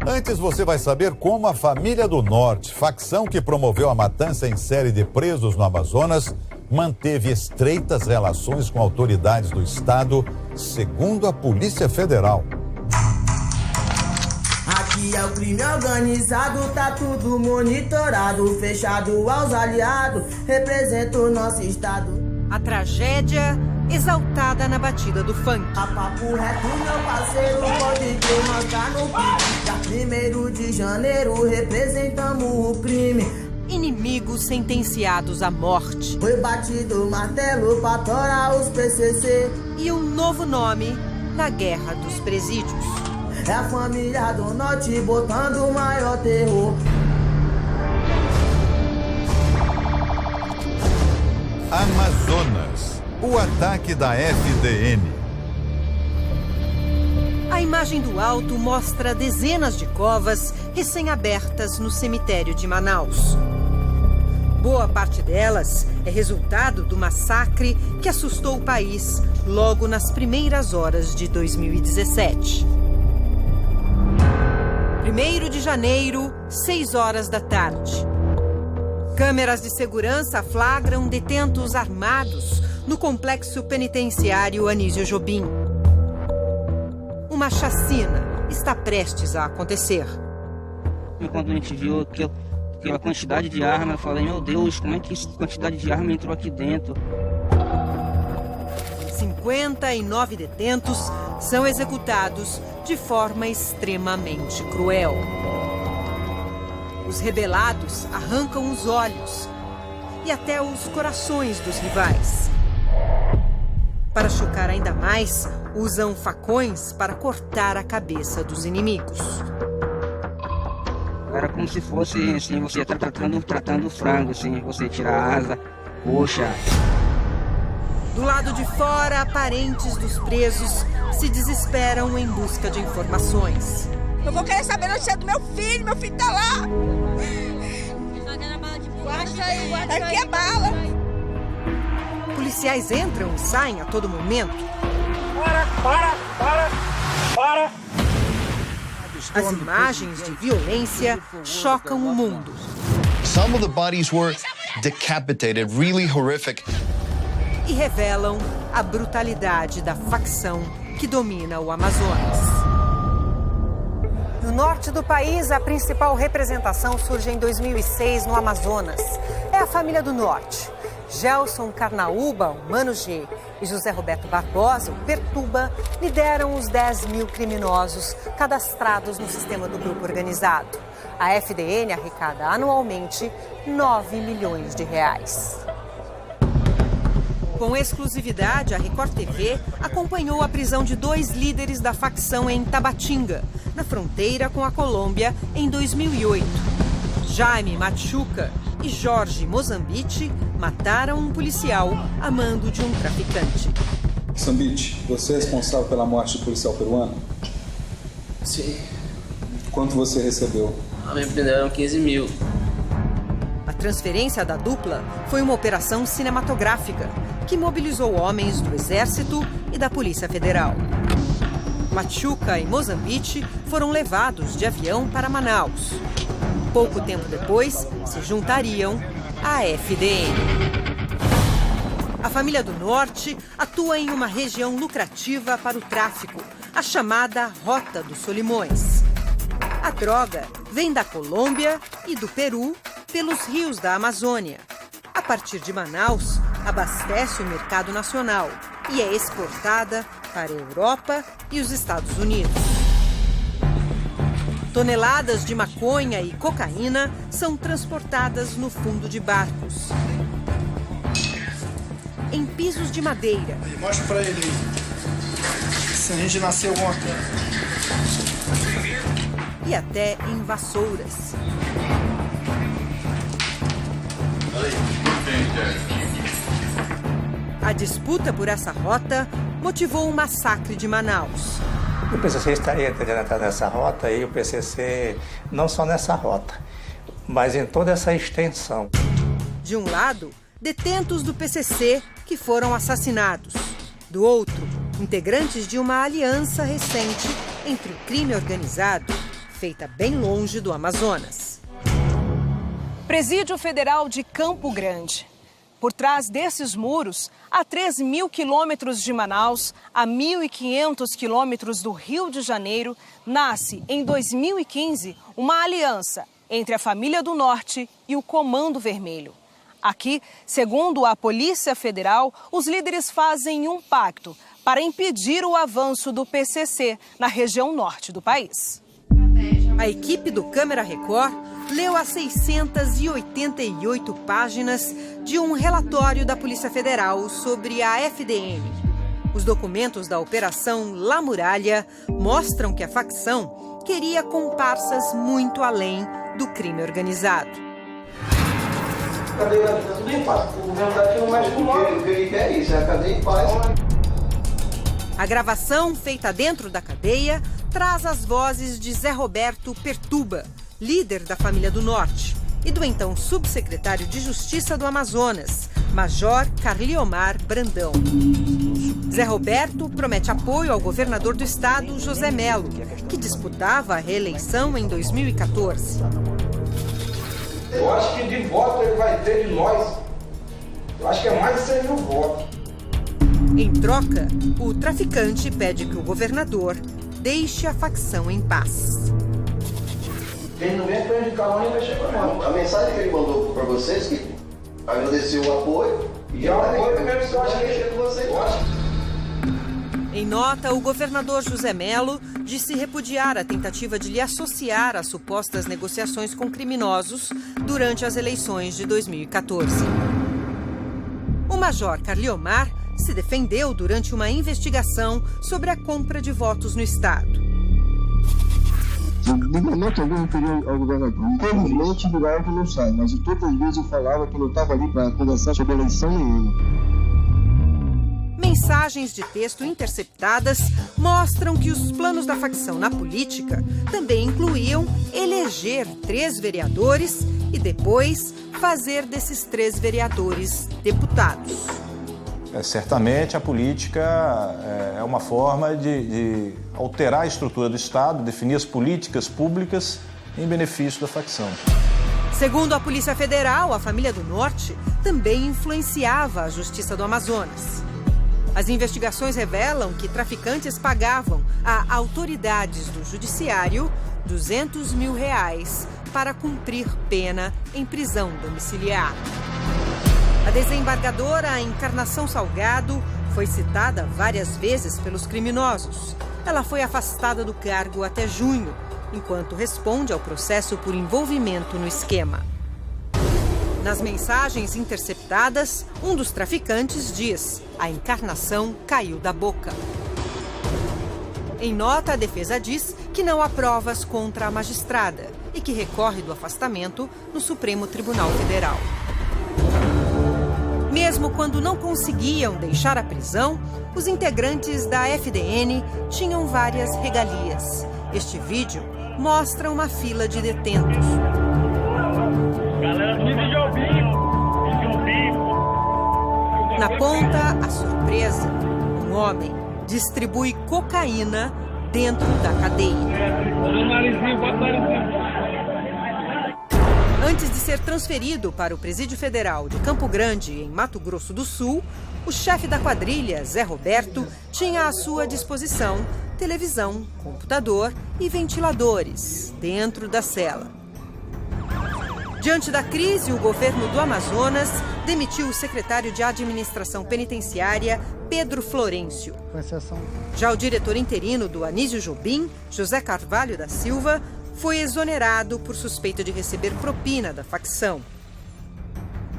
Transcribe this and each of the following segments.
Antes você vai saber como a Família do Norte, facção que promoveu a matança em série de presos no Amazonas, manteve estreitas relações com autoridades do estado, segundo a Polícia Federal. Aqui é o crime organizado, tá tudo monitorado, fechado aos aliados, representa o nosso estado. A tragédia exaltada na batida do funk. A papo reto, meu parceiro, pode ter, nós tá no pique. 1º de janeiro, representamos o crime. Inimigos sentenciados à morte. Foi batido o martelo pra torar os PCC. E um novo nome na Guerra dos Presídios. É a Família do Norte botando o maior terror. Amazonas, o ataque da FDN. A imagem do alto mostra dezenas de covas recém-abertas no cemitério de Manaus. Boa parte delas é resultado do massacre que assustou o país logo nas primeiras horas de 2017. 1º de janeiro, 6 horas da tarde. Câmeras de segurança flagram detentos armados no complexo penitenciário Anísio Jobim. Uma chacina está prestes a acontecer. Quando a gente viu aquela quantidade de arma, eu falei, meu Deus, como é que essa quantidade de arma entrou aqui dentro? 59 detentos são executados de forma extremamente cruel. Os rebelados arrancam os olhos e até os corações dos rivais. Para chocar ainda mais, usam facões para cortar a cabeça dos inimigos. Era como se fosse assim, você tá tratando frango, assim, você tira a asa, coxa. Do lado de fora, parentes dos presos se desesperam em busca de informações. Eu vou querer saber a notícia do meu filho tá lá. Aqui é bala. Policiais entram e saem a todo momento. Para! As imagens de violência chocam o mundo. Some of the bodies were decapitated, really horrific. E revelam a brutalidade da facção que domina o Amazonas. No norte do país, a principal representação surge em 2006 no Amazonas. É a Família do Norte. Gelson Carnaúba, o Mano G, e José Roberto Barbosa, o Pertuba, lideram os 10 mil criminosos cadastrados no sistema do grupo organizado. A FDN arrecada anualmente 9 milhões de reais. Com exclusividade, a Record TV acompanhou a prisão de 2 líderes da facção em Tabatinga, na fronteira com a Colômbia, em 2008. Jaime Machuca e Jorge Mozambite mataram um policial a mando de um traficante. Mozambite, você é responsável pela morte do policial peruano? Sim. Quanto você recebeu? Me prenderam 15 mil. A transferência da dupla foi uma operação cinematográfica que mobilizou homens do Exército e da Polícia Federal. Machuca e Mozambite foram levados de avião para Manaus. Pouco tempo depois, se juntariam à FDN. A Família do Norte atua em uma região lucrativa para o tráfico, a chamada Rota dos Solimões. A droga vem da Colômbia e do Peru pelos rios da Amazônia. A partir de Manaus, abastece o mercado nacional e é exportada para a Europa e os Estados Unidos. Toneladas de maconha e cocaína são transportadas no fundo de barcos. Em pisos de madeira. Mostra pra ele aí. Se a gente nasceu ontem. E até em vassouras. A disputa por essa rota motivou o massacre de Manaus. O PCC estaria tentando entrar nessa rota e o PCC não só nessa rota, mas em toda essa extensão. De um lado, detentos do PCC que foram assassinados. Do outro, integrantes de uma aliança recente entre o crime organizado, feita bem longe do Amazonas. Presídio Federal de Campo Grande. Por trás desses muros, a 3.000 quilômetros de Manaus, a 1.500 quilômetros do Rio de Janeiro, nasce, em 2015, uma aliança entre a Família do Norte e o Comando Vermelho. Aqui, segundo a Polícia Federal, os líderes fazem um pacto para impedir o avanço do PCC na região norte do país. A equipe do Câmera Record leu as 688 páginas de um relatório da Polícia Federal sobre a FDN. Os documentos da Operação La Muralha mostram que a facção queria comparsas muito além do crime organizado. Cadeia tá tudo em paz. O governo daqui não mexe com o que ele quer é isso, é a cadeia em paz. A gravação, feita dentro da cadeia, traz as vozes de Zé Roberto Pertuba, líder da Família do Norte, e do então subsecretário de Justiça do Amazonas, Major Carliomar Brandão. Zé Roberto promete apoio ao governador do estado, José Melo, que disputava a reeleição em 2014. Eu acho que de voto ele vai ter de nós. Eu acho que é mais de 100 mil votos. Em troca, o traficante pede que o governador deixe a facção em paz. Quem não vem prejudicar o vai chegar não. A mensagem que ele mandou para vocês, que agradeceu o apoio, e é o apoio mesmo que eu acho que ele com vocês. Em nota, o governador José Melo disse repudiar a tentativa de lhe associar às supostas negociações com criminosos durante as eleições de 2014. O major Carliomar se defendeu durante uma investigação sobre a compra de votos no estado. De momento algum referi ao governador. Infelizmente, do lugar que não sai, mas todas as vezes eu falava que eu não estava ali para conversar sobre eleição nenhuma. Mensagens de texto interceptadas mostram que os planos da facção na política também incluíam eleger 3 vereadores e depois fazer desses 3 vereadores deputados. Certamente a política é uma forma de alterar a estrutura do Estado, definir as políticas públicas em benefício da facção. Segundo a Polícia Federal, a Família do Norte também influenciava a Justiça do Amazonas. As investigações revelam que traficantes pagavam a autoridades do Judiciário R$200 mil para cumprir pena em prisão domiciliar. A desembargadora Encarnação Salgado foi citada várias vezes pelos criminosos. Ela foi afastada do cargo até junho, enquanto responde ao processo por envolvimento no esquema. Nas mensagens interceptadas, um dos traficantes diz: a Encarnação caiu da boca. Em nota, a defesa diz que não há provas contra a magistrada e que recorre do afastamento no Supremo Tribunal Federal. Mesmo quando não conseguiam deixar a prisão, os integrantes da FDN tinham várias regalias. Este vídeo mostra uma fila de detentos. Na ponta, a surpresa: um homem distribui cocaína dentro da cadeia. Antes de ser transferido para o Presídio Federal de Campo Grande, em Mato Grosso do Sul, o chefe da quadrilha, Zé Roberto, tinha à sua disposição televisão, computador e ventiladores dentro da cela. Diante da crise, o governo do Amazonas demitiu o secretário de Administração Penitenciária, Pedro Florencio. Já o diretor interino do Anísio Jobim, José Carvalho da Silva, foi exonerado por suspeita de receber propina da facção.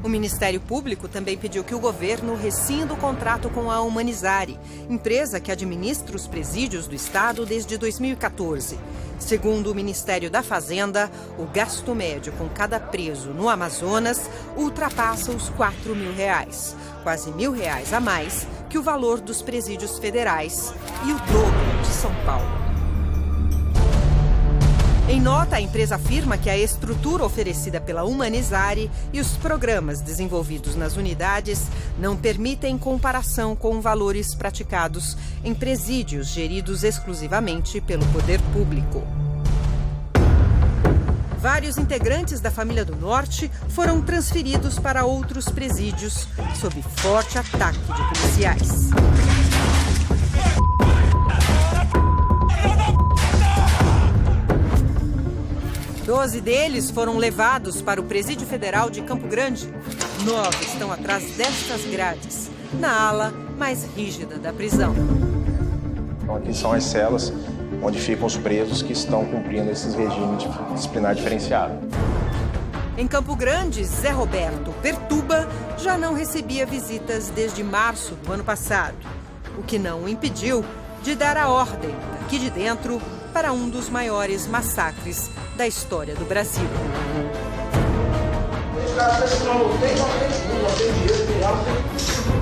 O Ministério Público também pediu que o governo rescinda o contrato com a Humanizare, empresa que administra os presídios do estado desde 2014. Segundo o Ministério da Fazenda, o gasto médio com cada preso no Amazonas ultrapassa os R$4 mil, quase R$1.000 a mais que o valor dos presídios federais e o dobro de São Paulo. Em nota, a empresa afirma que a estrutura oferecida pela Humanizare e os programas desenvolvidos nas unidades não permitem comparação com valores praticados em presídios geridos exclusivamente pelo poder público. Vários integrantes da família do Norte foram transferidos para outros presídios, sob forte ataque de policiais. Doze deles foram levados para o Presídio Federal de Campo Grande. 9 estão atrás destas grades, na ala mais rígida da prisão. Então, aqui são as celas onde ficam os presos que estão cumprindo esses regimes disciplinar diferenciado. Em Campo Grande, Zé Roberto Pertuba já não recebia visitas desde março do ano passado, o que não o impediu de dar a ordem, daqui de dentro, para um dos maiores massacres da história do Brasil. Os caras não tem dinheiro, não tem